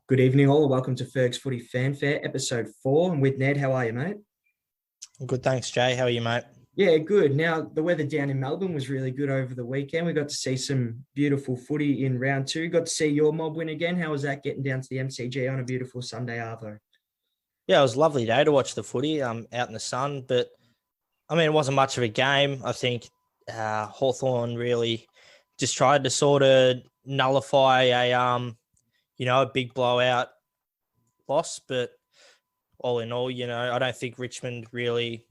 Good evening, all. Welcome to Ferg's Footy Fanfare, episode 4. I'm with Ned. How are you, mate? Good, thanks, Jay. How are you, mate? Yeah, good. Now, the weather down in Melbourne was really good over the weekend. We got to see some beautiful footy in round 2. Got to see your mob win again. How was that getting down to the MCG on a beautiful Sunday, Arvo? Yeah, it was a lovely day to watch the footy out in the sun. But, I mean, it wasn't much of a game. I think Hawthorn really just tried to sort of nullify a big blowout loss. But all in all, I don't think Richmond really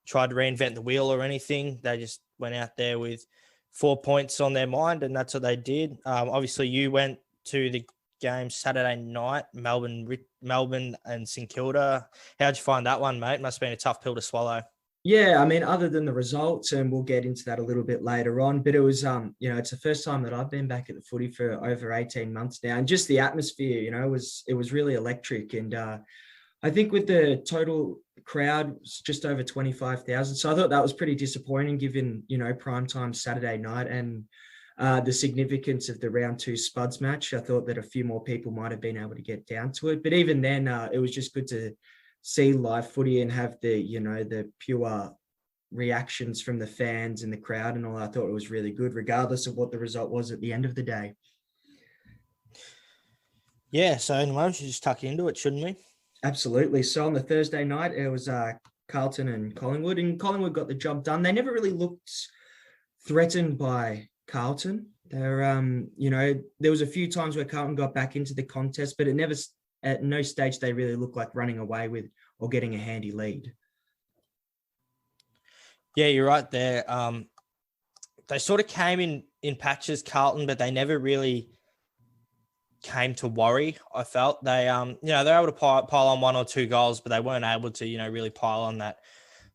tried to reinvent the wheel or anything. They just went out there with 4 points on their mind, and that's what they did. Obviously, you went to the game Saturday night, Melbourne and St Kilda. How'd you find that one, mate? Must have been a tough pill to swallow. Yeah, I mean, other than the results, and we'll get into that a little bit later on, but it was, it's the first time that I've been back at the footy for over 18 months now, and just the atmosphere, it was really electric. And I think with the total crowd, it's just over 25,000. So I thought that was pretty disappointing given, primetime Saturday night and the significance of the round 2 Spuds match. I thought that a few more people might have been able to get down to it. But even then, it was just good to see live footy and have the pure reactions from the fans and the crowd and all. I thought it was really good, regardless of what the result was at the end of the day. Yeah, so anyway, we should just tuck into it, shouldn't we? Absolutely. So on the Thursday night, it was Carlton and Collingwood got the job done. They never really looked threatened by Carlton. They're, there was a few times where Carlton got back into the contest, but at no stage they really looked like running away with or getting a handy lead. Yeah, you're right there. They sort of came in patches, Carlton, but they never really came to worry. I felt they they're able to pile on 1 or 2 goals, but they weren't able to really pile on that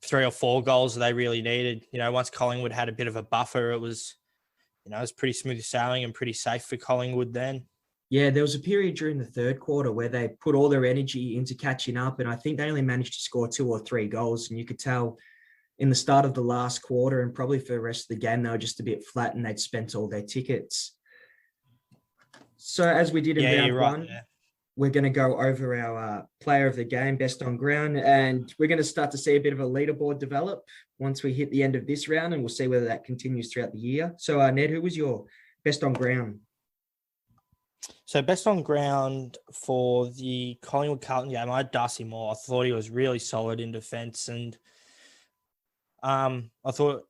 3 or 4 goals that they really needed. Once Collingwood had a bit of a buffer, it was pretty smooth sailing and pretty safe for Collingwood then. Yeah, there was a period during the third quarter where they put all their energy into catching up, and I think they only managed to score 2 or 3 goals, and you could tell in the start of the last quarter and probably for the rest of the game they were just a bit flat and they'd spent all their tickets. So as we did in round 1, we're going to go over our player of the game, best on ground, and we're going to start to see a bit of a leaderboard develop once we hit the end of this round, and we'll see whether that continues throughout the year. So, Ned, who was your best on ground? So best on ground for the Collingwood-Carlton game, I had Darcy Moore. I thought he was really solid in defence, and I thought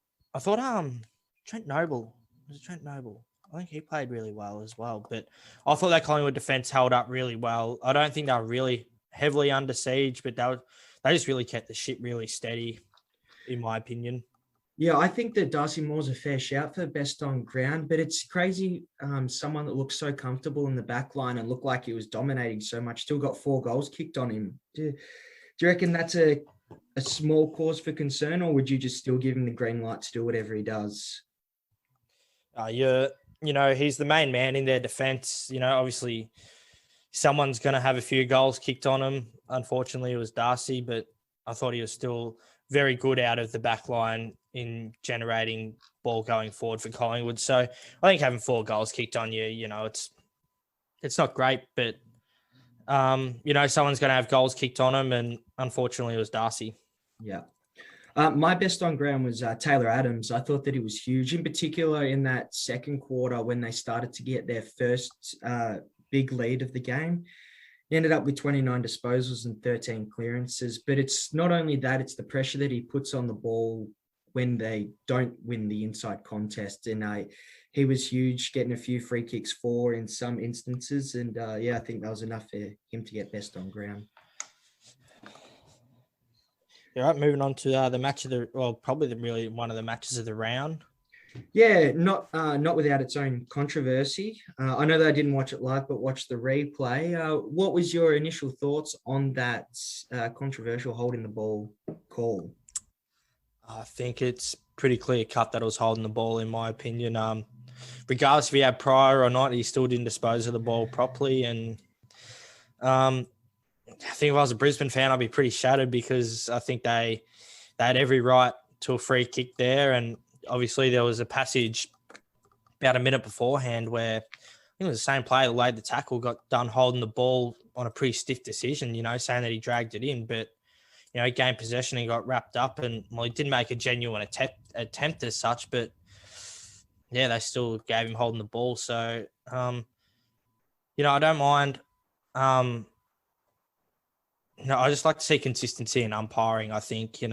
Trent Noble. Was it Trent Noble? I think he played really well as well. But I thought that Collingwood defence held up really well. I don't think they were really heavily under siege, but they just really kept the ship really steady, in my opinion. Yeah, I think that Darcy Moore's a fair shout for best on ground, but it's crazy. Someone that looked so comfortable in the back line and looked like he was dominating so much, still got 4 goals kicked on him. Do you reckon that's a small cause for concern, or would you just still give him the green light to do whatever he does? He's the main man in their defence. Obviously someone's going to have a few goals kicked on him. Unfortunately, it was Darcy, but I thought he was still very good out of the back line in generating ball going forward for Collingwood. So I think having 4 goals kicked on you, it's not great, but, someone's going to have goals kicked on him, and unfortunately it was Darcy. Yeah. My best on ground was Taylor Adams. I thought that he was huge, in particular in that second quarter when they started to get their first big lead of the game. He ended up with 29 disposals and 13 clearances. But it's not only that, it's the pressure that he puts on the ball when they don't win the inside contest. And he was huge, getting a few free kicks for in some instances. And I think that was enough for him to get best on ground. All right, moving on to the match of probably one of the matches of the round. Yeah, not without its own controversy. I know that I didn't watch it live, but watched the replay. What was your initial thoughts on that controversial holding the ball call? I think it's pretty clear cut that it was holding the ball, in my opinion. Regardless if he had prior or not, he still didn't dispose of the ball properly. And I think if I was a Brisbane fan, I'd be pretty shattered because I think they had every right to a free kick there. And obviously there was a passage about a minute beforehand where think it was the same player that laid the tackle, got done holding the ball on a pretty stiff decision, saying that he dragged it in, but he gained possession and got wrapped up, and he didn't make a genuine attempt as such, but yeah, they still gave him holding the ball. So, I don't mind. I just like to see consistency in umpiring. I think, you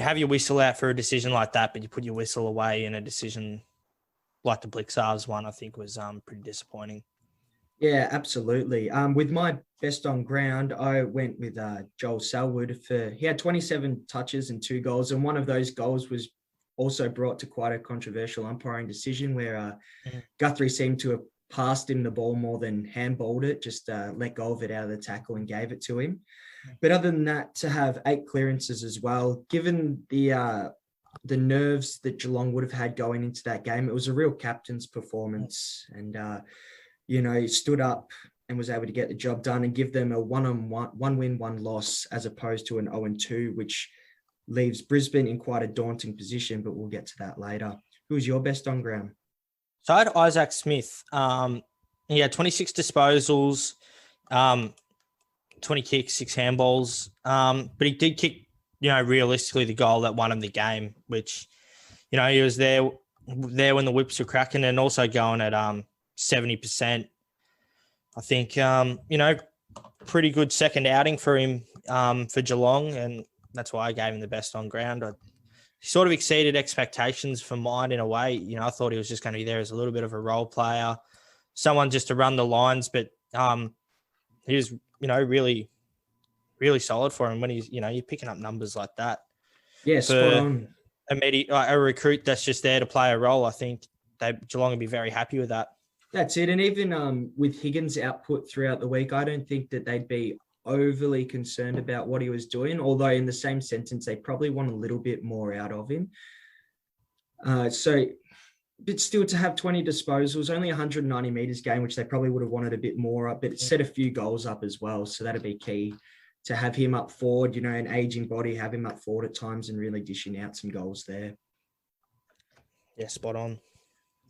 have your whistle out for a decision like that, but you put your whistle away in a decision like the Blixarves one, I think was pretty disappointing. Yeah, absolutely. With my best on ground, I went with Joel Selwood. He had 27 touches and 2 goals, and one of those goals was also brought to quite a controversial umpiring decision where Guthrie seemed to have passed him the ball more than handballed it, just let go of it out of the tackle and gave it to him. But other than that, to have 8 clearances as well, given the nerves that Geelong would have had going into that game, it was a real captain's performance. And, he stood up and was able to get the job done and give them a 1 win, 1 loss, as opposed to an 0-2, which leaves Brisbane in quite a daunting position, but we'll get to that later. Who was your best on ground? So I had Isaac Smith. He had 26 disposals, 20 kicks, 6 handballs. But he did kick, realistically the goal that won him the game, which, he was there when the whips were cracking and also going at 70%. I think, pretty good second outing for him for Geelong, and that's why I gave him the best on ground. He sort of exceeded expectations for mine in a way. I thought he was just going to be there as a little bit of a role player, someone just to run the lines, but he was, really, really solid for him when he's, you're picking up numbers like that. Yeah, spot on. A recruit that's just there to play a role. I think Geelong would be very happy with that. That's it. And even with Higgins' output throughout the week, I don't think that they'd be overly concerned about what he was doing, although in the same sentence, they probably want a little bit more out of him. But still, to have 20 disposals, only 190 metres game, which they probably would have wanted a bit more up, but it set a few goals up as well. So that'd be key to have him up forward, an aging body, have him up forward at times and really dishing out some goals there. Yeah, spot on.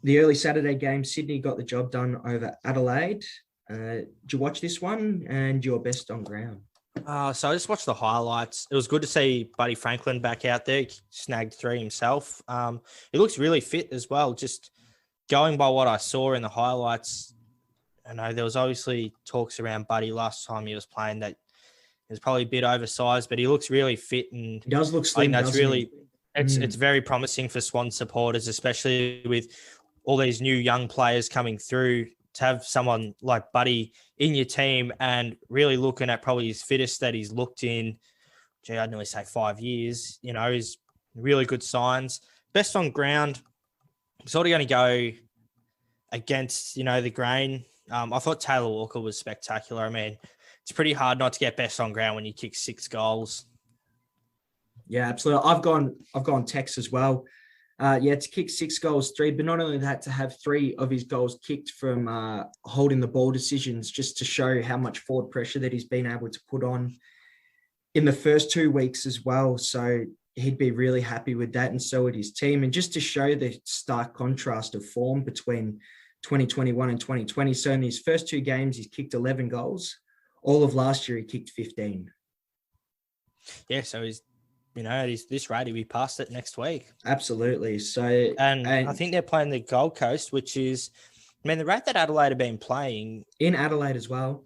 The early Saturday game, Sydney got the job done over Adelaide. Did you watch this one, and your best on ground? So I just watched the highlights. It was good to see Buddy Franklin back out there. He snagged 3 himself. He looks really fit as well. Just going by what I saw in the highlights, I know there was obviously talks around Buddy last time he was playing that he was probably a bit oversized, but he looks really fit, and he does look slim. I think that's really it's very promising for Swan supporters, especially with all these new young players coming through. To have someone like Buddy in your team and really looking at probably his fittest that he's looked in, I'd nearly say 5 years, is really good signs. Best on ground, I'm sort of going to go against, the grain. I thought Taylor Walker was spectacular. I mean, it's pretty hard not to get best on ground when you kick 6 goals. Yeah, absolutely. I've gone Tex as well. To kick 6 goals, 3, but not only that, to have 3 of his goals kicked from holding the ball decisions, just to show how much forward pressure that he's been able to put on in the first 2 weeks as well. So he'd be really happy with that, and so would his team. And just to show the stark contrast of form between 2021 and 2020. So in his first 2 games, he's kicked 11 goals. All of last year, he kicked 15. Yeah, so he's at this rate, he'll be past it next week. Absolutely. So, and I think they're playing the Gold Coast, which is, the rate that Adelaide have been playing in Adelaide as well,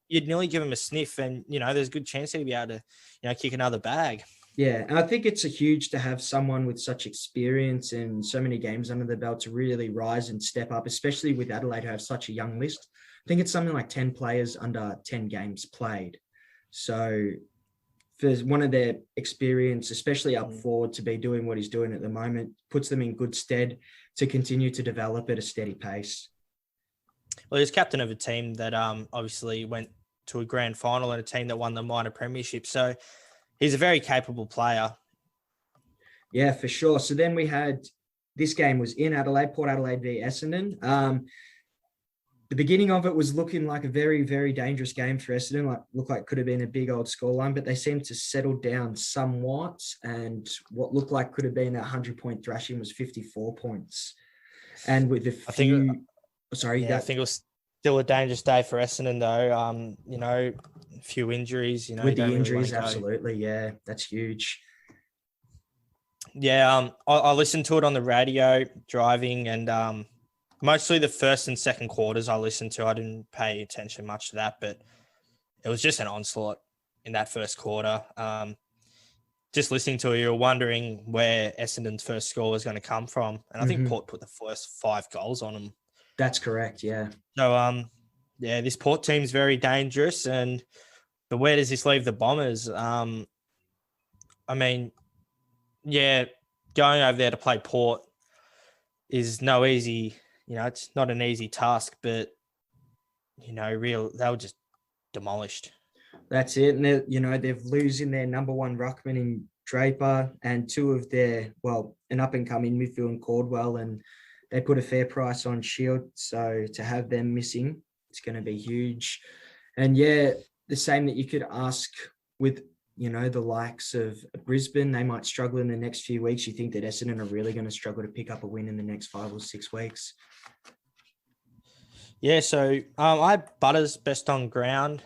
you'd nearly give him a sniff, and there's a good chance he'll be able to, kick another bag. Yeah, and I think it's a huge to have someone with such experience and so many games under the belt to really rise and step up, especially with Adelaide who have such a young list. I think it's something like 10 players under 10 games played. So for one of their experience, especially up forward, to be doing what he's doing at the moment, puts them in good stead to continue to develop at a steady pace. Well, he's captain of a team that obviously went to a grand final and a team that won the minor premiership. So he's a very capable player. Yeah, for sure. So then we had, this game was in Adelaide, Port Adelaide v Essendon. The beginning of it was looking like a very, very dangerous game for Essendon. Looked like it could have been a big old scoreline, but they seemed to settle down somewhat. And what looked like could have been a 100-point thrashing was 54 points. And with a I think, few, sorry, you yeah, I go. think it was still a dangerous day for Essendon though. A few injuries, you With the don't really want injuries, to go. absolutely. Yeah, that's huge. Yeah, I listened to it on the radio driving, and mostly the first and second quarters I listened to. I didn't pay attention much to that, but it was just an onslaught in that first quarter. Just listening to it, you're wondering where Essendon's first score was going to come from, and I think Hmm. Port put the first 5 goals on them. That's correct. Yeah. So, yeah, this Port team's very dangerous, but where does this leave the Bombers? I mean, yeah, going over there to play Port is no easy, it's not an easy task, but they were just demolished. That's it. And they're losing their number one ruckman in Draper and two of their, well, an up and coming midfield in Caldwell, and they put a fair price on Shield. So to have them missing, it's going to be huge. And yeah, the same that you could ask with, the likes of Brisbane, they might struggle in the next few weeks. You think that Essendon are really going to struggle to pick up a win in the next 5 or 6 weeks? Yeah, so I had Butters best on ground.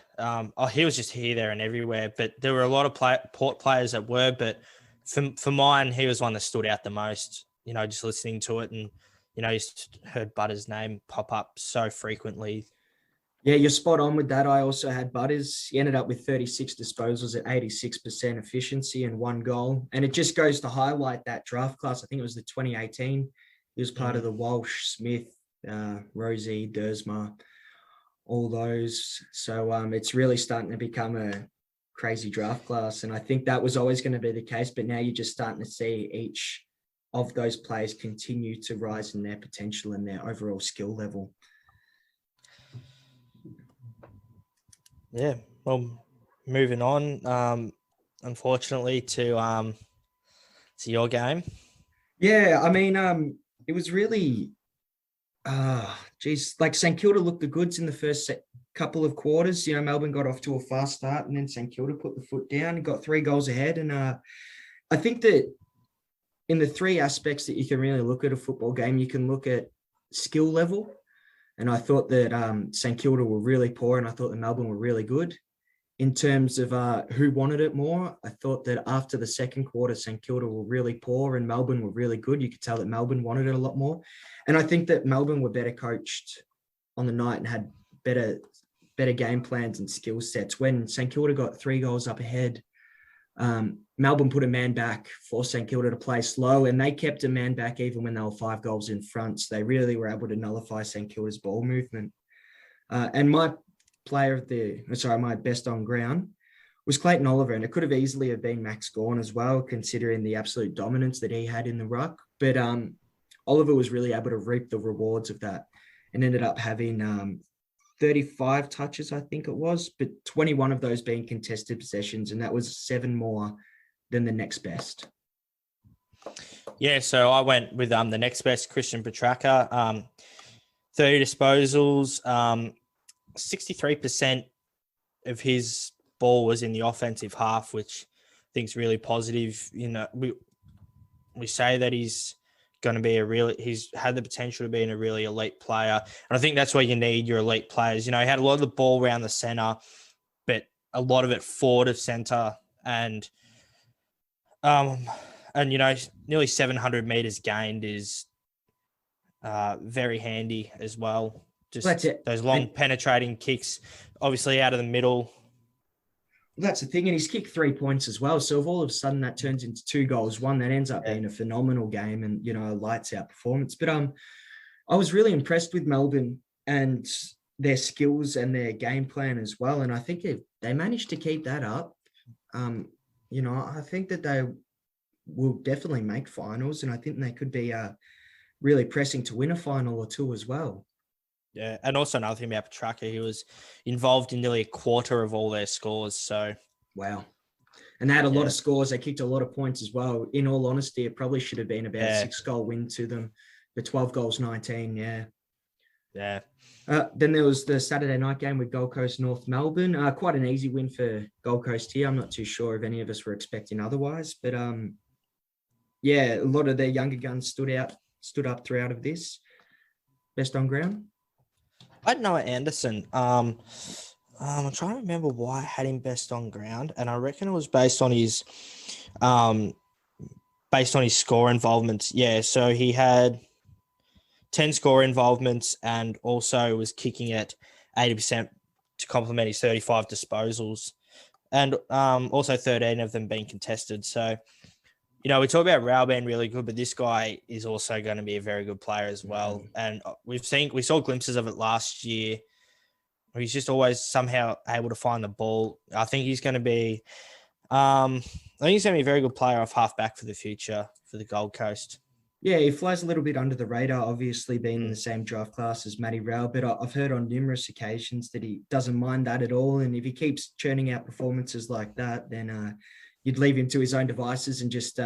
He was just here, there, and everywhere. But there were a lot of Port players that were. But for mine, he was one that stood out the most. Just listening to it, and just heard Butters' name pop up so frequently. Yeah, you're spot on with that. I also had Butters. He ended up with 36 disposals at 86% efficiency and 1 goal. And it just goes to highlight that draft class. I think it was the 2018. He was part of the Walsh, Smith, Rosie, Dersma, all those. So it's really starting to become a crazy draft class. And I think that was always going to be the case. But now you're just starting to see each of those players continue to rise in their potential and their overall skill level. Yeah, well, moving on, unfortunately, to your game. Yeah, I mean, it was really, like St Kilda looked the goods in the first couple of quarters. Melbourne got off to a fast start, and then St Kilda put the foot down and got 3 goals ahead. And I think that in the 3 aspects that you can really look at a football game, you can look at skill level. And I thought that St Kilda were really poor, and I thought that Melbourne were really good. In terms of who wanted it more, I thought that after the second quarter, St Kilda were really poor and Melbourne were really good. You could tell that Melbourne wanted it a lot more. And I think that Melbourne were better coached on the night and had better game plans and skill sets. When St Kilda got 3 goals up ahead, Melbourne put a man back for St Kilda to play slow, and they kept a man back even when they were 5 goals in front. So they really were able to nullify St Kilda's ball movement. And my best on ground was Clayton Oliver, and it could have easily have been Max Gawn as well, considering the absolute dominance that he had in the ruck. But Oliver was really able to reap the rewards of that and ended up having 35 touches, I think it was, but 21 of those being contested possessions, and that was 7 more than the next best. Yeah, so I went with the next best, Christian Petracca, 30 disposals, 63% of his ball was in the offensive half, which I think is really positive. We say that he's going to be he's had the potential to be a really elite player. And I think that's where you need your elite players. He had a lot of the ball around the center, but a lot of it forward of center, and nearly 700 meters gained is very handy as well. Just those long penetrating kicks, obviously out of the middle. That's the thing. And he's kicked 3 points as well. So if all of a sudden that turns into 2 goals, one, that ends up being a phenomenal game and, a lights out performance. But I was really impressed with Melbourne and their skills and their game plan as well. And I think they managed to keep that up. I think that they will definitely make finals, and I think they could be really pressing to win a final or 2 as well. Yeah, and also another thing about Petracca, he was involved in nearly a quarter of all their scores. So, wow. And they had a lot of scores. They kicked a lot of points as well. In all honesty, it probably should have been about a 6-goal win to them. The 12 goals, 19, yeah. Yeah. Then there was the Saturday night game with Gold Coast North Melbourne. Quite an easy win for Gold Coast here. I'm not too sure if any of us were expecting otherwise. But, a lot of their younger guns stood up throughout of this. best on ground? I had Noah Anderson. I'm trying to remember why I had him best on ground, and I reckon it was um, based on his score involvements. Yeah, so he had 10 score involvements and also was kicking at 80% to complement his 35 disposals, and also 13 of them being contested. So, we talk about Raul being really good, but this guy is also going to be a very good player as well. And we saw glimpses of it last year. He's just always somehow able to find the ball. I think he's going to be, a very good player off halfback for the future for the Gold Coast. Yeah, he flies a little bit under the radar, obviously being in the same draft class as Matty Rowell, but I've heard on numerous occasions that he doesn't mind that at all. And if he keeps churning out performances like that, then you'd leave him to his own devices and just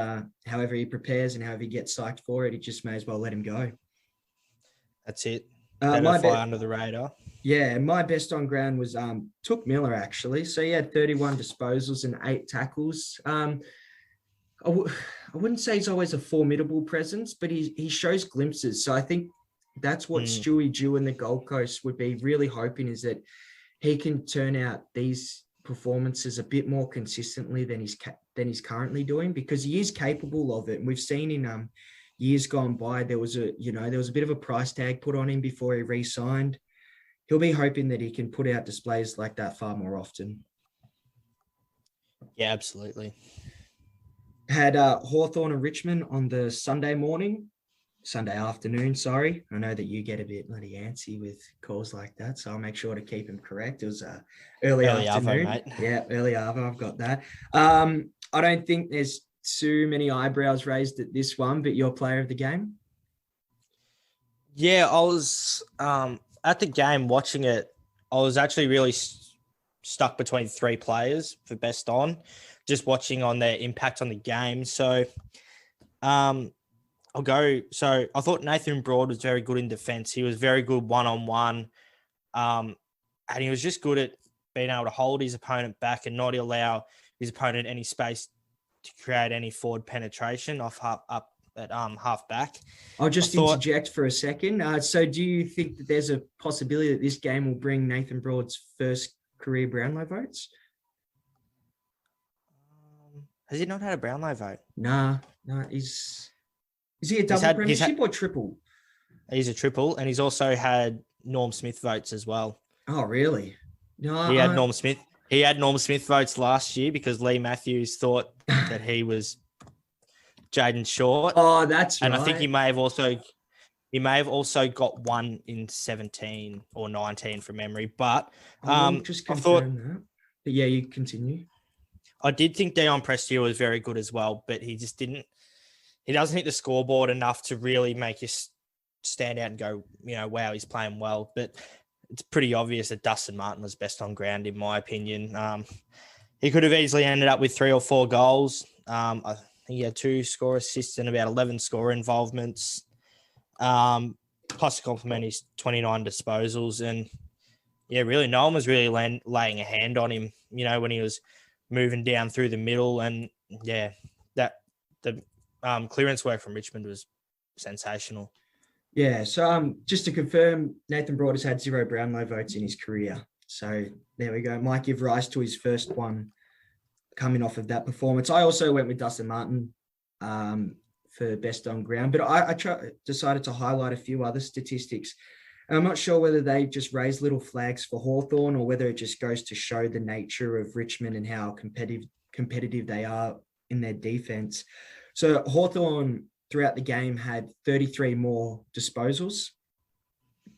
however he prepares and however he gets psyched for it, he just may as well let him go. That's it. Better fly under the radar. Yeah, my best on ground was Took Miller, actually. So he had 31 disposals and 8 tackles. I wouldn't say he's always a formidable presence, but he shows glimpses. So I think that's what Stewie Dew and the Gold Coast would be really hoping, is that he can turn out these performances a bit more consistently than he's currently doing, because he is capable of it. And we've seen in years gone by, there was a bit of a price tag put on him before he re-signed. He'll be hoping that he can put out displays like that far more often. Yeah, absolutely. Had Hawthorn and Richmond on the Sunday afternoon, sorry. I know that you get a bit bloody antsy with calls like that, so I'll make sure to keep them correct. It was early afternoon. Arvo, mate. Yeah, early Arvo, I've got that. I don't think there's too many eyebrows raised at this one, but your player of the game? Yeah, I was at the game watching it. I was actually really stuck between 3 players for best on, just watching on their impact on the game. So I'll go. So I thought Nathan Broad was very good in defense. He was very good one-on-one. And he was just good at being able to hold his opponent back and not allow his opponent any space to create any forward penetration up at half back. I'll just interject for a second. So do you think that there's a possibility that this game will bring Nathan Broad's first career Brownlow votes? Has he not had a Brownlow vote? No. Is he a double premiership or triple? He's a triple, and he's also had Norm Smith votes as well. Oh, really? No, he had Norm Smith. He had Norm Smith votes last year because Lee Matthews thought that he was Jaden Short. Oh, that's right. And I think he may have also got one in 17 or 19 from memory. But just confirm that. But yeah, you continue. I did think Dion Prestia was very good as well, but he doesn't hit the scoreboard enough to really make you stand out and go, wow, he's playing well. But it's pretty obvious that Dustin Martin was best on ground, in my opinion. He could have easily ended up with 3 or 4 goals. I think he had 2 score assists and about 11 score involvements, plus to complement his 29 disposals. And yeah, really, no one was really laying a hand on him, when he was moving down through the middle. And yeah, the clearance work from Richmond was sensational. Yeah, so just to confirm, Nathan Broad has had 0 Brownlow votes in his career. So there we go. Might give rise to his first one coming off of that performance. I also went with Dustin Martin for best on ground, but I decided to highlight a few other statistics. And I'm not sure whether they just raise little flags for Hawthorn or whether it just goes to show the nature of Richmond and how competitive they are in their defense. So Hawthorn throughout the game had 33 more disposals,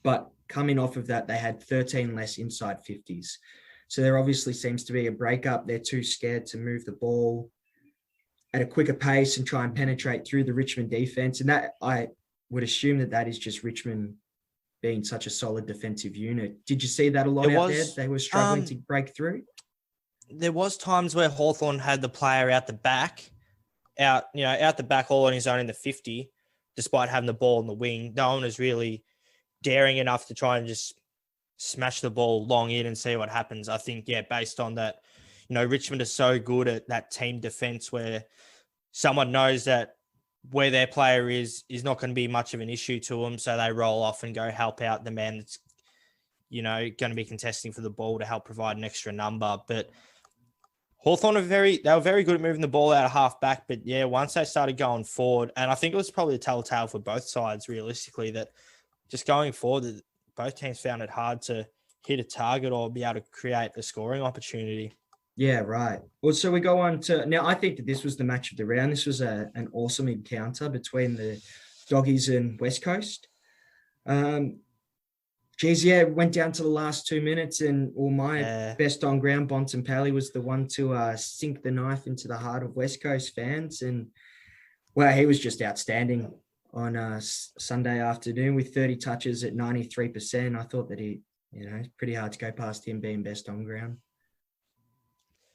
but coming off of that, they had 13 less inside 50s. So there obviously seems to be a breakup. They're too scared to move the ball at a quicker pace and try and penetrate through the Richmond defense. And that, I would assume that is just Richmond being such a solid defensive unit. Did you see that a lot out there? They were struggling to break through? There was times where Hawthorn had the player out the back, out the back all on his own in the 50, despite having the ball in the wing. No one was really daring enough to try and just smash the ball long in and see what happens. I think, based on that, Richmond is so good at that team defense where someone knows that where their player is not going to be much of an issue to them. So they roll off and go help out the man that's, going to be contesting for the ball to help provide an extra number. But Hawthorn they were very good at moving the ball out of half back. But yeah, once they started going forward, and I think it was probably a telltale for both sides, realistically, that just going forward, both teams found it hard to hit a target or be able to create a scoring opportunity. Yeah, right. Well, so we go on to now. I think that this was the match of the round. This was an awesome encounter between the Doggies and West Coast. Went down to the last 2 minutes, and my best on ground, Bontempelli, was the one to sink the knife into the heart of West Coast fans. And well, he was just outstanding on Sunday afternoon with 30 touches at 93%. I thought that it's pretty hard to go past him being best on ground.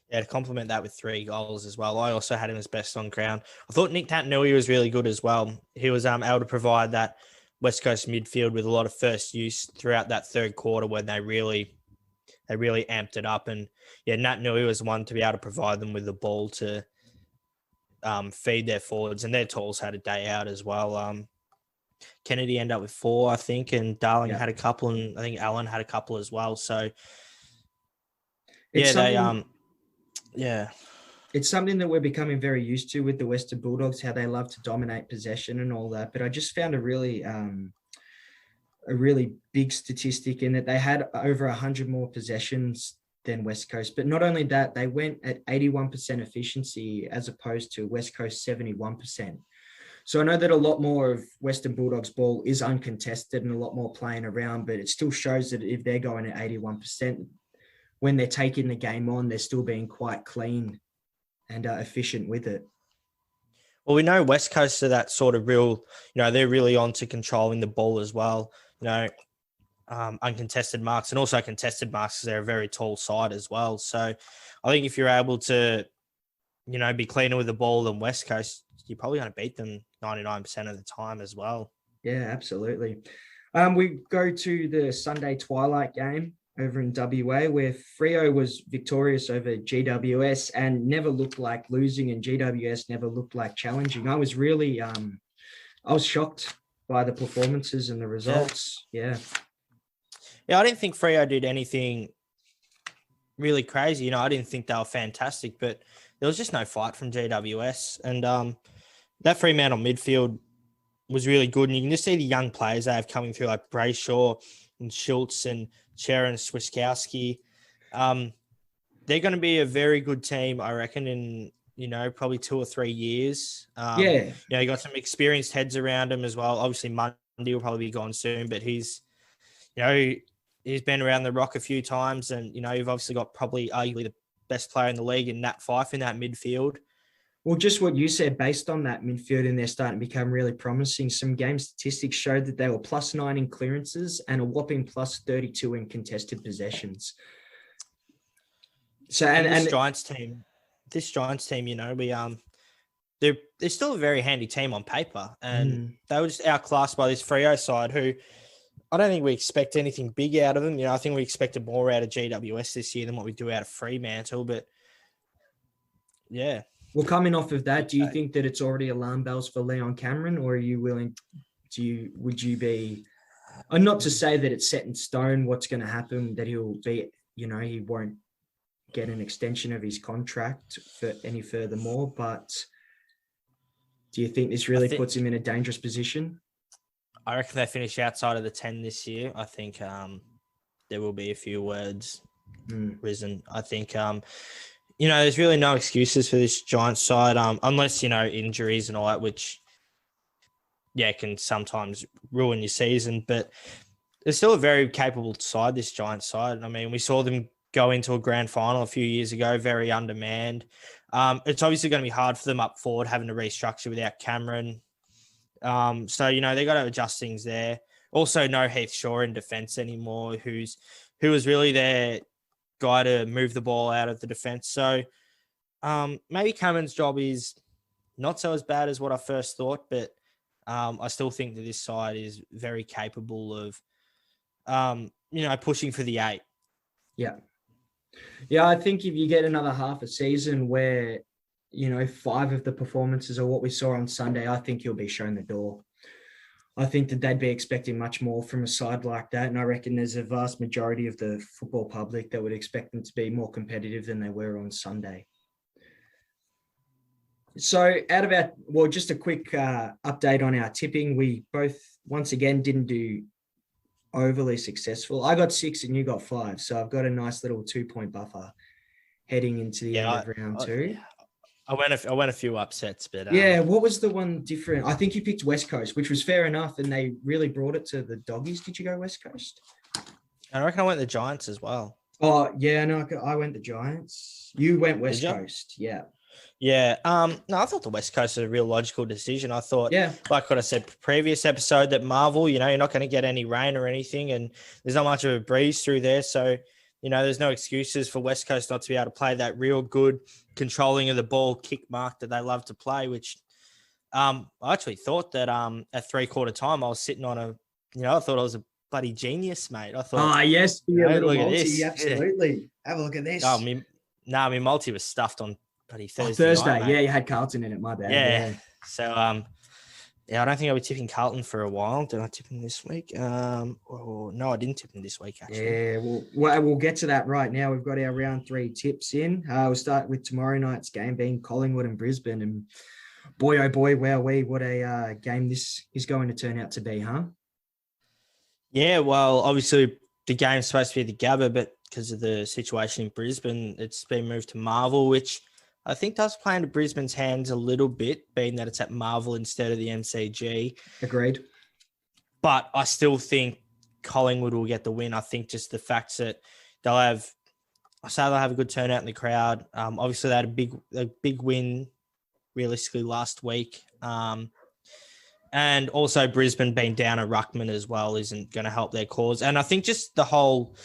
Yeah, to complement that with 3 goals as well. I also had him as best on ground. I thought Nick Tatanui was really good as well. He was able to provide that West Coast midfield with a lot of first use throughout that third quarter when they really amped it up. And yeah, Tatanui was the one to be able to provide them with the ball to feed their forwards, and their tools had a day out as well. Kennedy ended up with 4, I think, and Darling had a couple, and I think Allen had a couple as well. So it's something that we're becoming very used to with the Western Bulldogs, how they love to dominate possession and all that. But I just found a really big statistic in that they had over 100 more possessions than West Coast. But not only that, they went at 81% efficiency as opposed to West Coast 71%. So I know that a lot more of Western Bulldogs ball is uncontested and a lot more playing around, but it still shows that if they're going at 81%, when they're taking the game on, they're still being quite clean and efficient with it. Well, we know West Coast are that sort of real, they're really on to controlling the ball as well. Uncontested marks and also contested marks because they're a very tall side as well. So I think if you're able to, be cleaner with the ball than West Coast, you're probably going to beat them 99% of the time as well. Yeah, absolutely. We go to the Sunday twilight game over in WA, where Freo was victorious over GWS and never looked like losing, and GWS never looked like challenging. I was really, I was shocked by the performances and the results. Yeah, I didn't think Freo did anything really crazy. I didn't think they were fantastic, but there was just no fight from GWS. And that Fremantle midfield was really good. And you can just see the young players they have coming through, like Brayshaw and Schultz and Chera and Swiskowski. They're going to be a very good team, I reckon, in, probably 2 or 3 years. You got some experienced heads around him as well. Obviously, Mundy will probably be gone soon, but he's been around the rock a few times. And, you've obviously got probably arguably the best player in the league in Nat Fyfe in that midfield. Well, just what you said, based on that midfield, and they're starting to become really promising. Some game statistics showed that they were +9 in clearances and a whopping +32 in contested possessions. So, and this Giants team, they're still a very handy team on paper, and they were just outclassed by this Freo side, who I don't think we expect anything big out of them. I think we expected more out of GWS this year than what we do out of Fremantle, but yeah. Well, coming off of that, do you think that it's already alarm bells for Leon Cameron, or are you willing? Would you be? And not to say that it's set in stone what's going to happen, that he'll be, he won't get an extension of his contract for any furthermore. But do you think this really puts him in a dangerous position? I reckon they finish outside of the 10 this year. I think there will be a few words risen. I think. There's really no excuses for this Giants side, unless, injuries and all that, which, can sometimes ruin your season. But they're still a very capable side, this Giants side. I mean, we saw them go into a grand final a few years ago, very undermanned. It's obviously going to be hard for them up forward, having to restructure without Cameron. So, they got to adjust things there. Also, no Heath Shaw in defence anymore, who was really their guy to move the ball out of the defense. So maybe Cameron's job is not so as bad as what I first thought, but I still think that this side is very capable of, pushing for the 8. Yeah. Yeah, I think if you get another half a season where 5 of the performances or what we saw on Sunday, I think he'll be shown the door. I think that they'd be expecting much more from a side like that. And I reckon there's a vast majority of the football public that would expect them to be more competitive than they were on Sunday. So just a quick update on our tipping. We both, once again, didn't do overly successful. I got 6 and you got 5. So I've got a nice little 2-point buffer heading into the end of round 2. I went a few upsets, but what was the one different? I think you picked West Coast, which was fair enough, and they really brought it to the doggies. Did you go West Coast? I reckon I went the Giants as well. Oh yeah, no, I went the Giants. You went West Coast, yeah. Yeah. No, I thought the West Coast was a real logical decision. I thought, like what I said previous episode, that Marvel, you're not going to get any rain or anything, and there's not much of a breeze through there, so. There's no excuses for West Coast not to be able to play that real good controlling of the ball kick mark that they love to play, which I actually thought that at 3/4 time I was sitting on I thought I was a bloody genius, mate. I thought, yes, look at this. Absolutely. Yeah. Have a look at this. My multi was stuffed on bloody Thursday night, yeah, you had Carlton in it, my bad. Yeah. So, I don't think I'll be tipping Carlton for a while. Did I tip him this week? No, I didn't tip him this week, actually. Yeah, we'll get to that right now. We've got our round 3 tips in. We'll start with tomorrow night's game being Collingwood and Brisbane. And boy, oh boy, wowee, what a game this is going to turn out to be, huh? Yeah, well, obviously the game's supposed to be at the Gabba, but because of the situation in Brisbane, it's been moved to Marvel, which I think does play into Brisbane's hands a little bit, being that it's at Marvel instead of the MCG. Agreed. But I still think Collingwood will get the win. I think just the fact that they'll have a good turnout in the crowd. Obviously, they had a big win realistically last week. And also Brisbane being down a ruckman as well isn't going to help their cause. And I think just the whole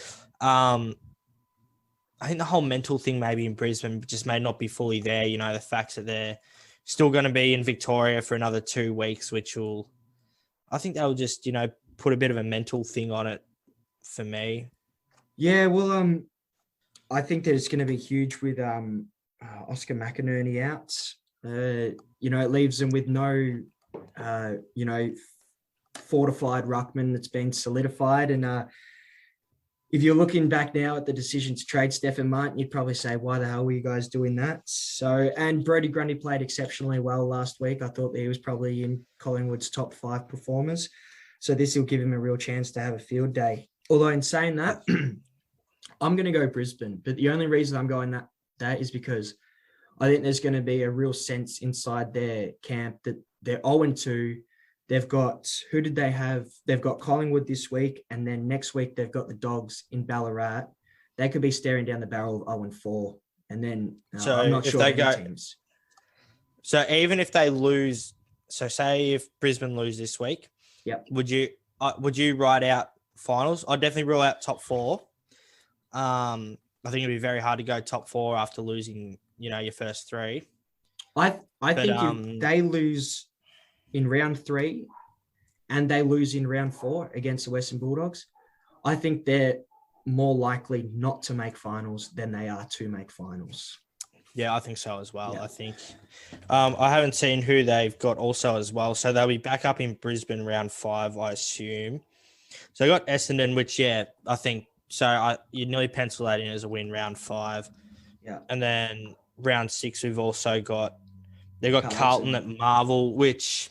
mental thing maybe in Brisbane just may not be fully there. The fact that they're still going to be in Victoria for another 2 weeks, I think they'll just, put a bit of a mental thing on it for me. Yeah, well, I think that it's going to be huge with Oscar McInerney out. It leaves them with no, fortified ruckman that's been solidified. And if you're looking back now at the decision to trade Stephen Martin, you'd probably say, why the hell were you guys doing that? So, and Brodie Grundy played exceptionally well last week. I thought that he was probably in Collingwood's top 5 performers. So this will give him a real chance to have a field day. Although in saying that, I'm going to go Brisbane. But the only reason I'm going that is because I think there's going to be a real sense inside their camp that they're 0-2. They've got, who did they have? They've got Collingwood this week, and then next week they've got the Dogs in Ballarat. They could be staring down the barrel of 0-4, and then I'm not sure teams. So even if they lose, so say if Brisbane lose this week, would you write out finals? I'd definitely rule out top 4. I think it'd be very hard to go top 4 after losing, your first 3. I think if they lose in round 3 and they lose in round 4 against the Western Bulldogs, I think they're more likely not to make finals than they are to make finals. Yeah, I think so as well. Yeah. I think I haven't seen who they've got also as well. So they'll be back up in Brisbane round 5, I assume. So they got Essendon, which, I think so. You nearly pencil that in as a win round 5. Yeah. And then round 6, we've also got, they've got Carlton at Marvel, which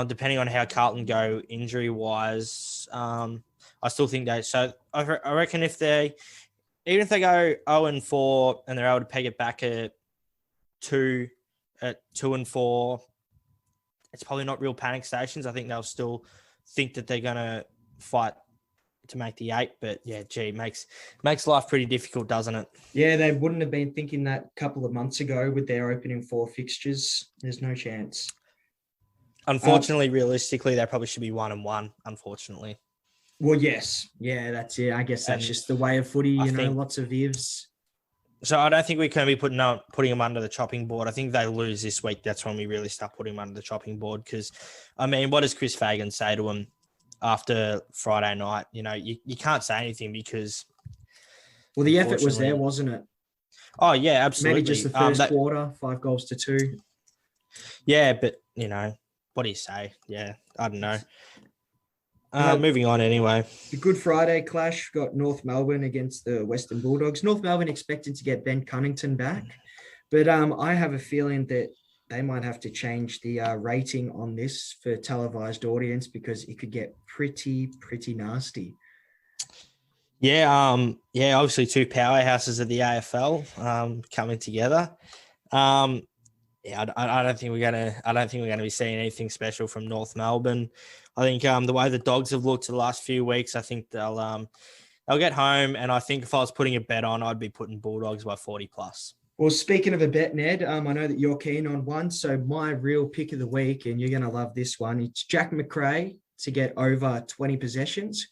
depending on how Carlton go injury-wise, I still think they – so I reckon even if they go 0-4 and they're able to peg it back at 2-4, it's probably not real panic stations. I think they'll still think that they're going to fight to make the 8. But, yeah, makes life pretty difficult, doesn't it? Yeah, they wouldn't have been thinking that a couple of months ago with their opening 4 fixtures. There's no chance. Unfortunately, realistically, they probably should be 1-1, unfortunately. Well, yes. Yeah, that's it. I guess that's just the way of footy, lots of ifs. So I don't think we can be putting them under the chopping board. I think they lose this week. That's when we really start putting them under the chopping board because, what does Chris Fagan say to them after Friday night? You can't say anything because... Well, the effort was there, wasn't it? Oh yeah, Maybe just absolutely. the first quarter, 5-2. Yeah, but what do you say? Yeah, I don't know. Uh, Moving on anyway. the Good Friday clash got North Melbourne against the Western Bulldogs. North Melbourne expected to get Ben Cunnington back, but I have a feeling that they might have to change the rating on this for televised audience because it could get pretty nasty. Yeah, obviously two powerhouses of the AFL coming together. Yeah, I don't think we're gonna be seeing anything special from North Melbourne. I think the way the Dogs have looked the last few weeks, I think they'll get home, and I think if I was putting a bet on, I'd be putting Bulldogs by 40 plus. Well, speaking of a bet, Ned, I know that you're keen on one. So my real pick of the week, and you're going to love this one, it's Jack McRae to get over 20 possessions.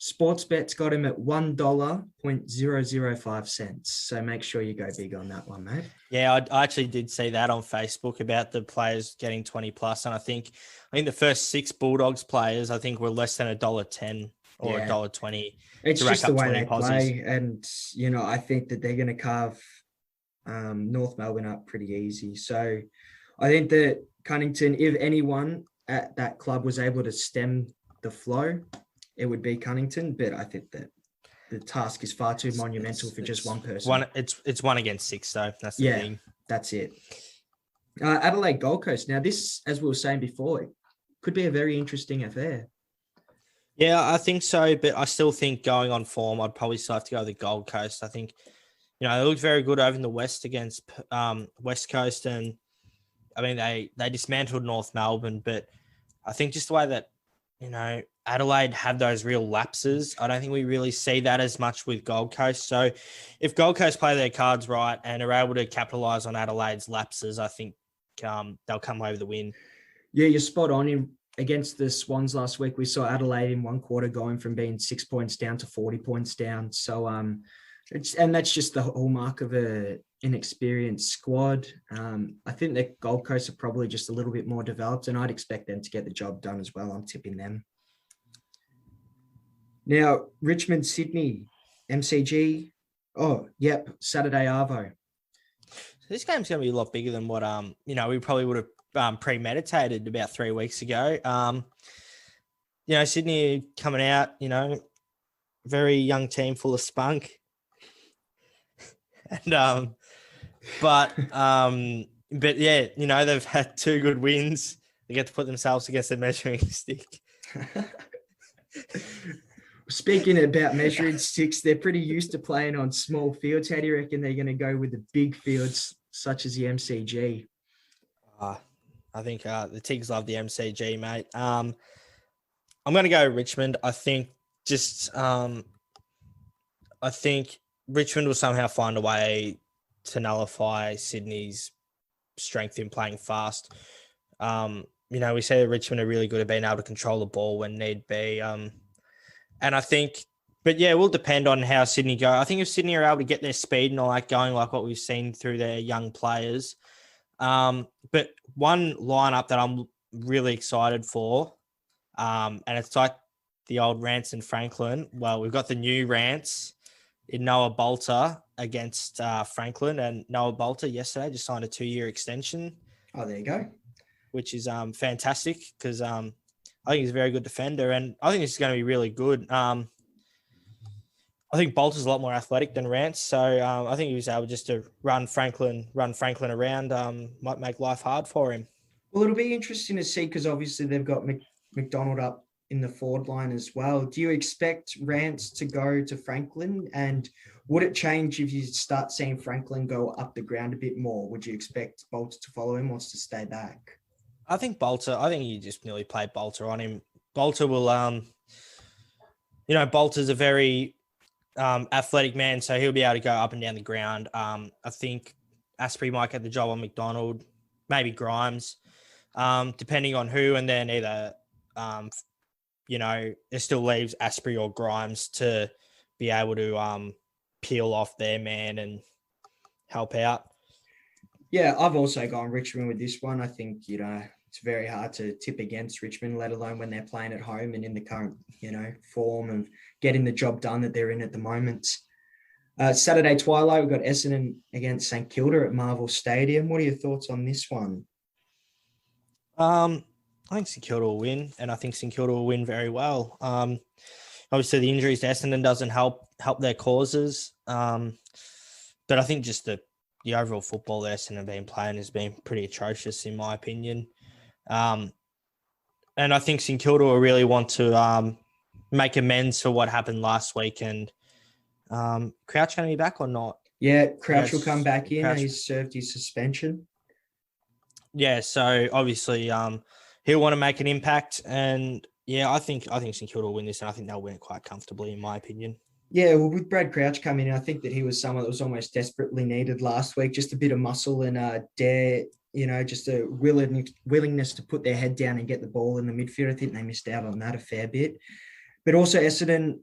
Sportsbet's got him at $1.005. So make sure you go big on that one, mate. Yeah, I actually did see that on Facebook about the players getting 20 plus, and I think the first 6 Bulldogs players I think were less than $1.10 or $1.20 It's to rack just the up way 20 they posies. play, and I think that they're going to carve North Melbourne up pretty easy. So I think that Cunnington, if anyone at that club was able to stem the flow, it would be Cunnington. But I think that the task is far too monumental for just one person. It's 1 against 6, though. That's the thing. That's it. Adelaide Gold Coast. Now, this, as we were saying before, could be a very interesting affair. Yeah, I think so, but I still think going on form, I'd probably still have to go to the Gold Coast. I think, they looked very good over in the West against West Coast, and I mean they dismantled North Melbourne, but I think just the way that Adelaide have those real lapses, I don't think we really see that as much with Gold Coast. So if Gold Coast play their cards right and are able to capitalize on Adelaide's lapses, I think they'll come away with the win. Yeah, you're spot on. Against the Swans last week, we saw Adelaide in one quarter going from being 6 points down to 40 points down. So that's just the hallmark of an inexperienced squad. I think that Gold Coast are probably just a little bit more developed, and I'd expect them to get the job done as well. I'm tipping them. Now, Richmond, Sydney, MCG. Oh, yep, Saturday Arvo. This game's going to be a lot bigger than what we probably would have premeditated about 3 weeks ago. Sydney coming out, very young team full of spunk. And but yeah, they've had 2 good wins. They get to put themselves against the measuring stick. Speaking about measuring sticks, they're pretty used to playing on small fields. How do you reckon they're going to go with the big fields such as the MCG? I think the Tigs love the MCG, mate. I'm going to go Richmond. I think Richmond will somehow find a way to nullify Sydney's strength in playing fast. We say that Richmond are really good at being able to control the ball when need be. And I think, but yeah, it will depend on how Sydney go. I think if Sydney are able to get their speed and all that going, like what we've seen through their young players. But one lineup that I'm really excited for, and it's like the old Rance and Franklin. Well, we've got the new Rance in Noah Bolter against Franklin, and Noah Bolter yesterday just signed a 2-year extension. Oh, there you go. Which is fantastic because I think he's a very good defender, and I think this is going to be really good. I think Bolter's a lot more athletic than Rance, so I think he was able just to run Franklin around. Might make life hard for him. Well, it'll be interesting to see because obviously they've got McDonald up in the forward line as well. Do you expect Rance to go to Franklin, and would it change if you start seeing Franklin go up the ground a bit more? Would you expect Bolter to follow him or to stay back? I think you just nearly play Bolter on him. Bolter will, Bolter's a very athletic man, so he'll be able to go up and down the ground. I think Asprey might get the job on McDonald, maybe Grimes, depending on who, and then either, it still leaves Asprey or Grimes to be able to peel off their man and help out. Yeah, I've also gone Richmond with this one. I think, it's very hard to tip against Richmond, let alone when they're playing at home and in the current, form of getting the job done that they're in at the moment. Saturday twilight, we've got Essendon against St Kilda at Marvel Stadium. What are your thoughts on this one? I think St Kilda will win, and I think St Kilda will win very well. Obviously, the injuries to Essendon doesn't help their causes, but I think just the overall football that Essendon have been playing has been pretty atrocious, in my opinion. And I think St Kilda will really want to make amends for what happened last week. And Crouch going to be back or not? Yeah, Crouch will come back in. He's served his suspension. Yeah, so obviously he'll want to make an impact. And yeah, I think St Kilda will win this, and I think they'll win it quite comfortably, in my opinion. Yeah, well, with Brad Crouch coming in, I think that he was someone that was almost desperately needed last week. Just a bit of muscle and dare, just a willingness to put their head down and get the ball in the midfield. I think they missed out on that a fair bit. But also Essendon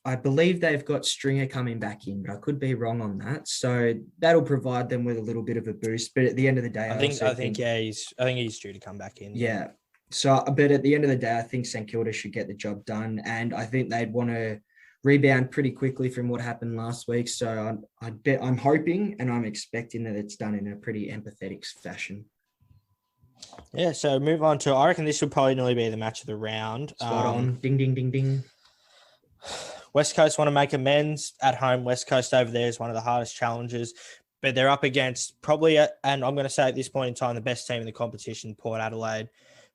I believe they've got Stringer coming back in, but I could be wrong on that. So that'll provide them with a little bit of a boost. But at the end of the day, I think he's due to come back in. Yeah. So, but at the end of the day, I think St Kilda should get the job done, and I think they'd want to rebound pretty quickly from what happened last week. So I'm hoping and I'm expecting that it's done in a pretty empathetic fashion. Yeah, so move on to, I reckon this will probably nearly be the match of the round. Spot on. Ding, ding, ding, ding. West Coast want to make amends at home. West Coast over there is one of the hardest challenges, but they're up against probably, and I'm going to say at this point in time, the best team in the competition, Port Adelaide.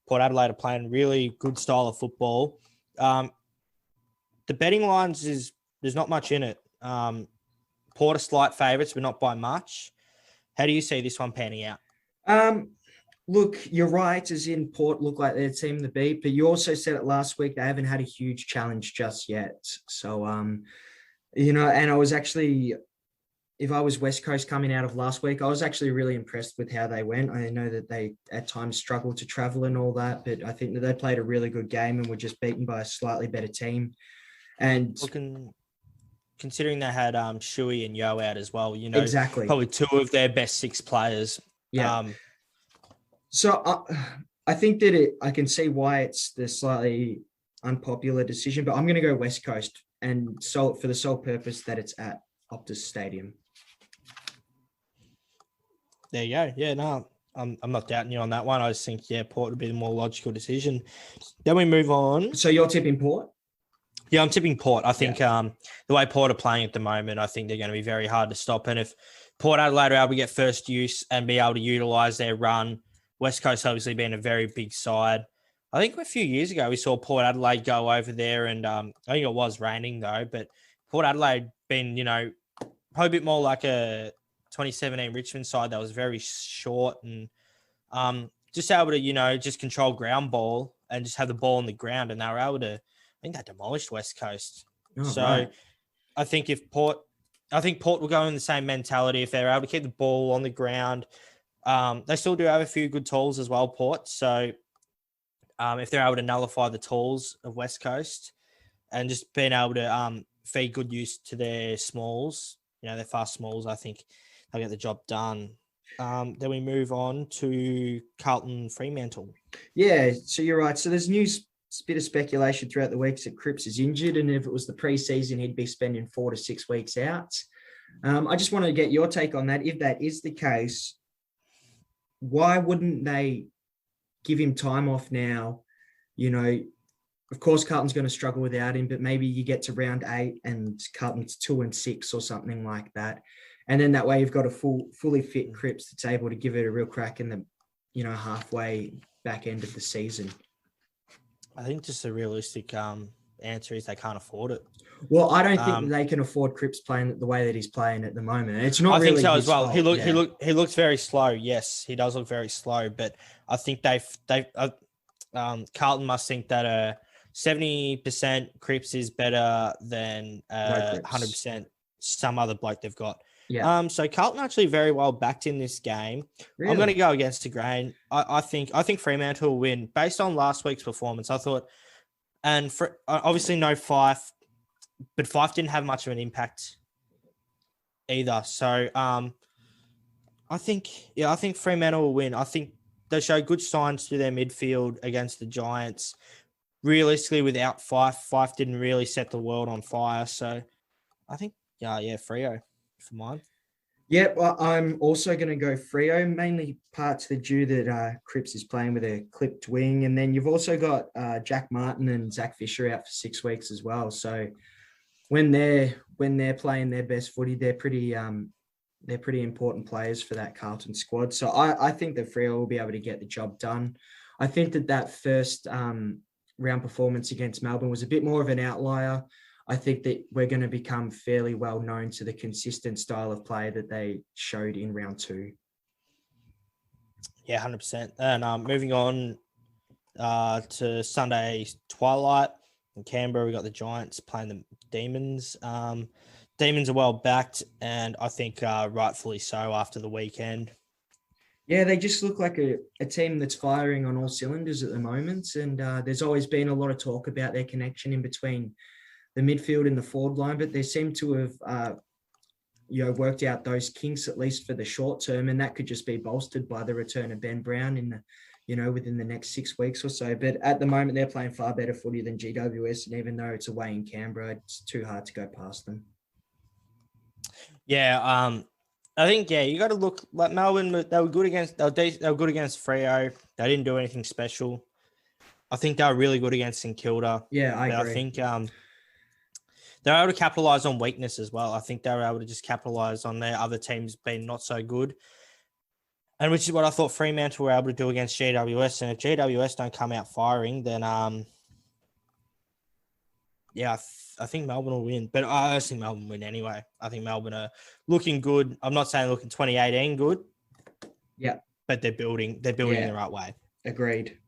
Port Adelaide are playing really good style of football. The betting lines there's not much in it. Port are slight favourites, but not by much. How do you see this one panning out? Look, you're right, as in Port look like they're the team to beat, but you also said it last week, they haven't had a huge challenge just yet. So, and I was actually, if I was West Coast coming out of last week, I was actually really impressed with how they went. I know that they at times struggled to travel and all that, but I think that they played a really good game and were just beaten by a slightly better team. And considering they had Shuey and Yo out as well, exactly, probably two of their best six players. Yeah. So I think that I can see why it's the slightly unpopular decision, but I'm going to go West Coast, and so for the sole purpose that it's at Optus Stadium. There you go. Yeah, no, I'm not doubting you on that one. I just think, Port would be the more logical decision. Then we move on. So you're tipping Port? Yeah, I'm tipping Port. I think the way Port are playing at the moment, I think they're going to be very hard to stop. And if Port Adelaide are able to get first use and be able to utilise their run, West Coast obviously being a very big side. I think a few years ago we saw Port Adelaide go over there, and I think it was raining though, but Port Adelaide been, probably a bit more like a 2017 Richmond side that was very short and just able to, just control ground ball and just have the ball on the ground, and they were able to, I think they demolished West Coast. Oh, so right. I think Port will go in the same mentality. If they're able to keep the ball on the ground, they still do have a few good tools as well, Port. So if they're able to nullify the tools of West Coast and just being able to feed good use to their smalls, their fast smalls, I think they'll get the job done. Then we move on to Carlton Fremantle. Yeah, so you're right. So there's bit of speculation throughout the weeks that Cripps is injured, and if it was the preseason, he'd be spending 4 to 6 weeks out. I just wanted to get your take on that. If that is the case, why wouldn't they give him time off now? Of course, Carlton's going to struggle without him, but maybe you get to round 8 and Carlton's 2-6 or something like that. And then that way you've got a fully fit Cripps that's able to give it a real crack in the, halfway back end of the season. I think just a realistic answer is they can't afford it. Well, I don't think they can afford Cripps playing the way that he's playing at the moment. It's not. I really think so as well. Fault. He looks very slow. Yes, he does look very slow. But I think Carlton must think that 70% Cripps is better than 100% some other bloke they've got. Yeah. So Carlton actually very well backed in this game. Really? I'm going to go against the grain. I think Fremantle will win based on last week's performance. I thought, and obviously no Fife, but Fife didn't have much of an impact either. So I think Fremantle will win. I think they show good signs to their midfield against the Giants. Realistically, without Fife didn't really set the world on fire. So I think Freo for mine. Yeah, well, I'm also going to go Freo, mainly part to the due that Cripps is playing with a clipped wing. And then you've also got Jack Martin and Zach Fisher out for 6 weeks as well. So when they're playing their best footy, they're pretty important players for that Carlton squad. So I think that Freo will be able to get the job done. I think that first round performance against Melbourne was a bit more of an outlier. I think that we're going to become fairly well known to the consistent style of play that they showed in round 2. Yeah, 100%. And moving on to Sunday twilight in Canberra, we got the Giants playing the Demons. Demons are well backed, and I think rightfully so after the weekend. Yeah, they just look like a team that's firing on all cylinders at the moment. And there's always been a lot of talk about their connection in between the midfield and the forward line, but they seem to have worked out those kinks, at least for the short term, and that could just be bolstered by the return of Ben Brown within the next 6 weeks or so. But at the moment, they're playing far better footy than GWS, and even though it's away in Canberra, it's too hard to go past them. Yeah, I think you got to look like Melbourne. They were good against Freo. They didn't do anything special. I think they were really good against St Kilda. Yeah, I agree. I think they were able to capitalize on weakness as well. I think they were able to just capitalize on their other teams being not so good. And which is what I thought Fremantle were able to do against GWS. And if GWS don't come out firing, then I think Melbourne will win. But I think Melbourne will win anyway. I think Melbourne are looking good. I'm not saying looking 2018 good. Yeah. But they're building in the right way. Agreed.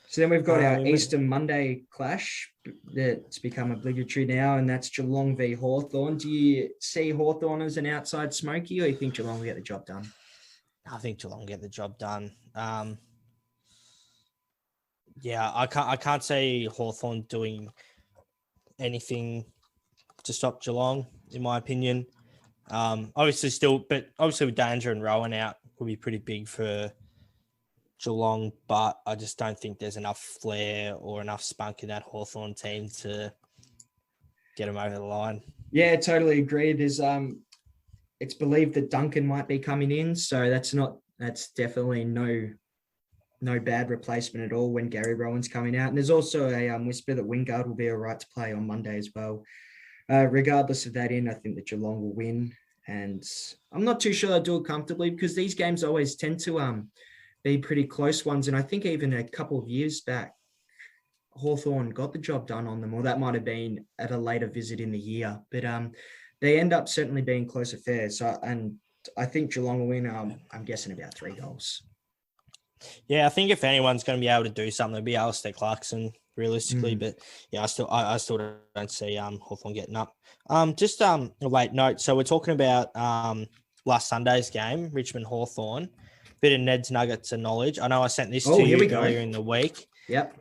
So then we've got our Easter Monday clash that's become obligatory now, and that's Geelong v Hawthorn. Do you see Hawthorn as an outside smoky, or you think Geelong will get the job done? I think Geelong will get the job done. I can't see Hawthorn doing anything to stop Geelong, in my opinion. Obviously with Danger and Rowan out will be pretty big for Geelong, but I just don't think there's enough flair or enough spunk in that Hawthorn team to get them over the line. Yeah, totally agree. There's it's believed that Duncan might be coming in, so that's definitely no bad replacement at all when Gary Rowan's coming out. And there's also a whisper that Wingard will be all right to play on Monday as well. Regardless of that I think that Geelong will win, and I'm not too sure they'll do it comfortably because these games always tend to be pretty close ones. And I think even a couple of years back, Hawthorn got the job done on them, or that might have been at a later visit in the year. But they end up certainly being close affairs. So, and I think Geelong will win. I'm guessing about 3 goals. Yeah, I think if anyone's going to be able to do something, it'll be Alistair Clarkson, realistically. But yeah, I still don't see Hawthorn getting up. Just a late note. So we're talking about last Sunday's game, Richmond Hawthorn. Bit of Ned's nuggets of knowledge. I know I sent this to you earlier in the week. Yep.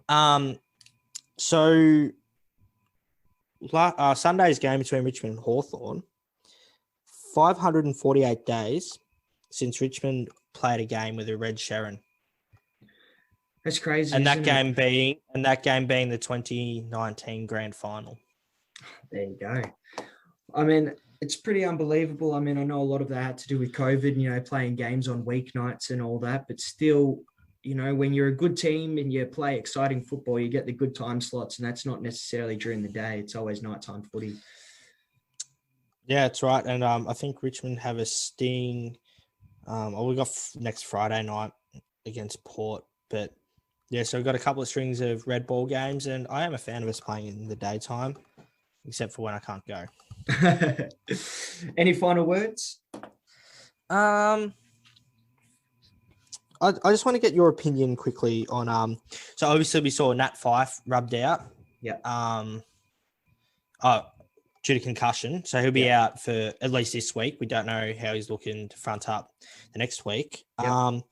So Sunday's game between Richmond and Hawthorn, 548 days since Richmond played a game with a red Sherrin. That's crazy. And that game being the 2019 grand final. There you go. I mean, it's pretty unbelievable. I mean, I know a lot of that had to do with COVID, playing games on weeknights and all that, but still, when you're a good team and you play exciting football, you get the good time slots, and that's not necessarily during the day. It's always nighttime footy. Yeah, that's right. And I think Richmond have a sting. We got next Friday night against Port, but yeah, so we've got a couple of strings of red ball games, and I am a fan of us playing in the daytime, except for when I can't go. Any final words? I just want to get your opinion quickly on so obviously we saw Nat Fyfe rubbed out. Yeah. Due to concussion. So he'll be out for at least this week. We don't know how he's looking to front up the next week. Yep.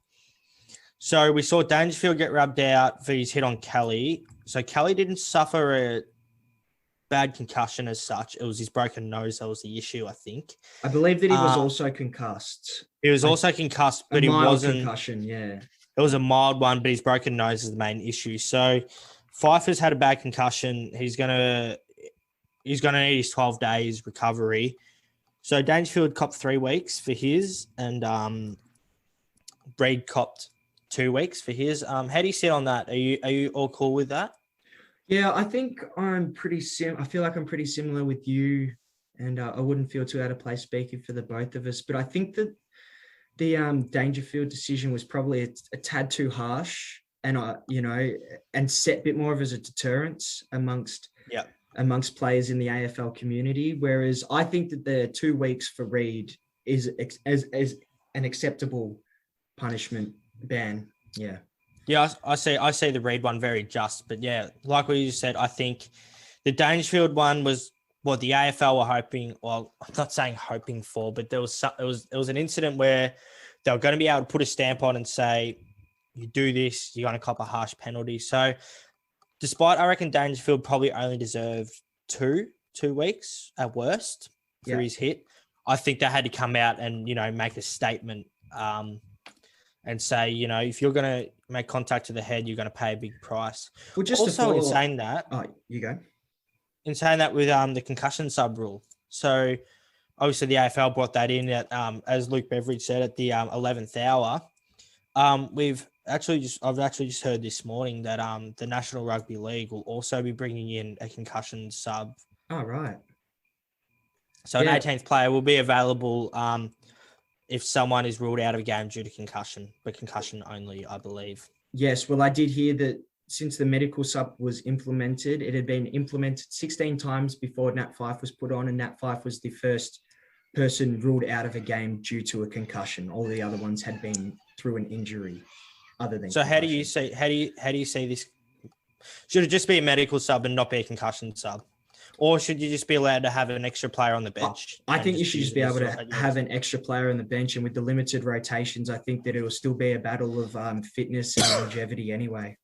So we saw Dangerfield get rubbed out for his hit on Kelly. So Kelly didn't suffer a bad concussion as such. It was his broken nose that was the issue, I think. I believe that he was also concussed. He was also concussed, but it wasn't concussion. Yeah, it was a mild one, but his broken nose is the main issue. So Pfeiffer's had a bad concussion. He's gonna he's going to need his 12 days recovery. So Dangerfield copped 3 weeks for his, and Breed copped 2 weeks for his. How do you sit on that? Are you all cool with that? Yeah, I think I'm pretty I feel like I'm pretty similar with you, and I wouldn't feel too out of place speaking for the both of us. But I think that the Dangerfield decision was probably a tad too harsh, and and set a bit more of as a deterrence amongst players in the AFL community. Whereas I think that the 2 weeks for Reed is as an acceptable punishment ban. Yeah. Yeah, I see the Reed one very just, but yeah, like what you said, I think the Dangerfield one was what the AFL were hoping. Well, I'm not saying hoping for, but it was an incident where they were going to be able to put a stamp on and say, you do this, you're going to cop a harsh penalty. So, despite I reckon Dangerfield probably only deserved 2 weeks at worst for his hit, I think they had to come out and make a statement. And say, if you're going to make contact to the head, you're going to pay a big price. Well, just also in saying that, you go. In saying that with the concussion sub rule. So obviously the AFL brought that in at, as Luke Beveridge said, at the 11th hour. I've actually just heard this morning that the National Rugby League will also be bringing in a concussion sub. Oh, right. So an 18th player will be available if someone is ruled out of a game due to concussion, but concussion only, I believe. Yes, well, I did hear that since the medical sub was implemented, it had been implemented 16 times before Nat Fyfe was put on, and Nat Fyfe was the first person ruled out of a game due to a concussion. All the other ones had been through an injury other than concussion. How do you see this? Should it just be a medical sub and not be a concussion sub? Or should you just be allowed to have an extra player on the bench? I think you should just be able to have an extra player on the bench. And with the limited rotations, I think that it will still be a battle of fitness and longevity anyway.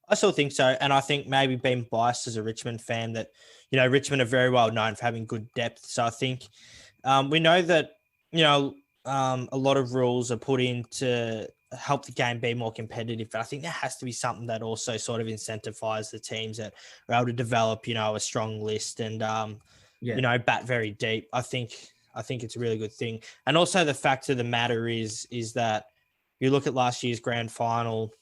I still think so. And I think maybe being biased as a Richmond fan that, Richmond are very well known for having good depth. So I think we know that, a lot of rules are put in to help the game be more competitive. But I think there has to be something that also sort of incentivizes the teams that are able to develop, a strong list and, bat very deep. I think it's a really good thing. And also the fact of the matter is that you look at last year's grand final.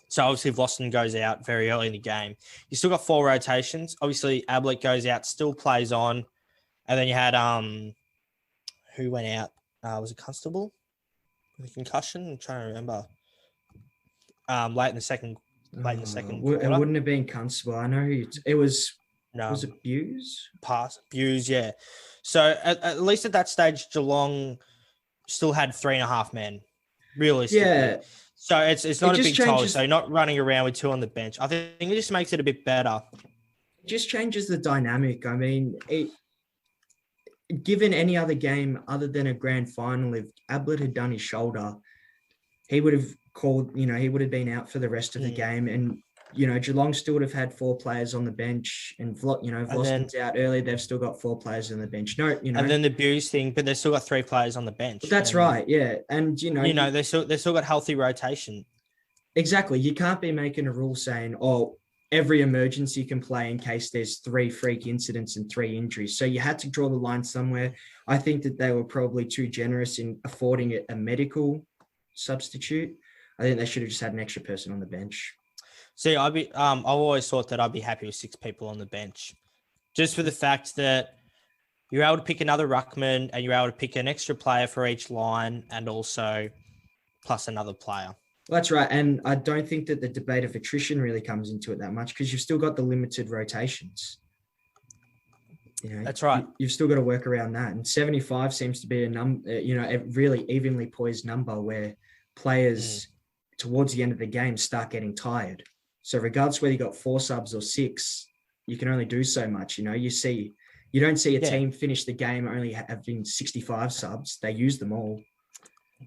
So obviously if Lawson goes out very early in the game, you still got 4 rotations. Obviously Ablett goes out, still plays on. And then you had, who went out? Was it Constable? The concussion? I'm trying to remember. Late in the second quarter. It wouldn't have been Constable. I know it was. No, was it Buse? Buse, yeah. So at least at that stage, Geelong still had 3.5 men, realistically. Yeah. So it's not a big toll. So not running around with 2 on the bench. I think it just makes it a bit better. It just changes the dynamic. I mean, given any other game other than a grand final, if Ablett had done his shoulder, he would have called, he would have been out for the rest of the game. And, Geelong still would have had 4 players on the bench. And, if Vlosten's out early, they've still got 4 players on the bench. And then the Buse thing, but they've still got 3 players on the bench. That's right, yeah. And, they still got healthy rotation. Exactly. You can't be making a rule saying, every emergency can play in case there's 3 freak incidents and 3 injuries. So you had to draw the line somewhere. I think that they were probably too generous in affording it a medical substitute. I think they should have just had an extra person on the bench. See, I've always thought that I'd be happy with 6 people on the bench, just for the fact that you're able to pick another ruckman and you're able to pick an extra player for each line and also plus another player. That's right. And I don't think that the debate of attrition really comes into it that much because you've still got the limited rotations. That's right. You've still got to work around that. And 75 seems to be a really evenly poised number where players towards the end of the game start getting tired. So regardless whether you got 4 subs or 6, you can only do so much. You don't see a team finish the game only having 65 subs. They use them all.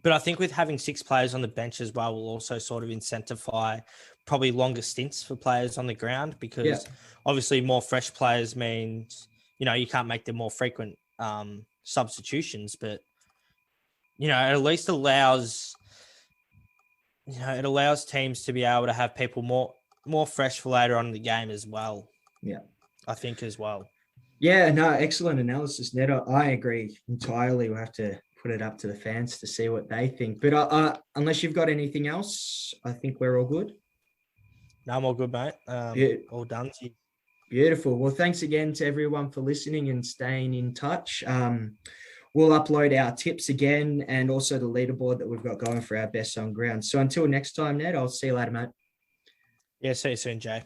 But I think with having 6 players on the bench as well will also sort of incentivize probably longer stints for players on the ground because obviously more fresh players means, you can't make them more frequent substitutions, but, it at least allows, it allows teams to be able to have people more fresh for later on in the game as well. Yeah. I think, as well. Yeah, no, excellent analysis, Ned. I agree entirely. We'll have to put it up to the fans to see what they think. But unless you've got anything else, I think we're all good. No, I'm all good, mate. Be- All done. Beautiful. Well, thanks again to everyone for listening and staying in touch. We'll upload our tips again and also the leaderboard that we've got going for our best on ground. So until next time, Ned, I'll see you later, mate. Yeah, see you soon, Jay.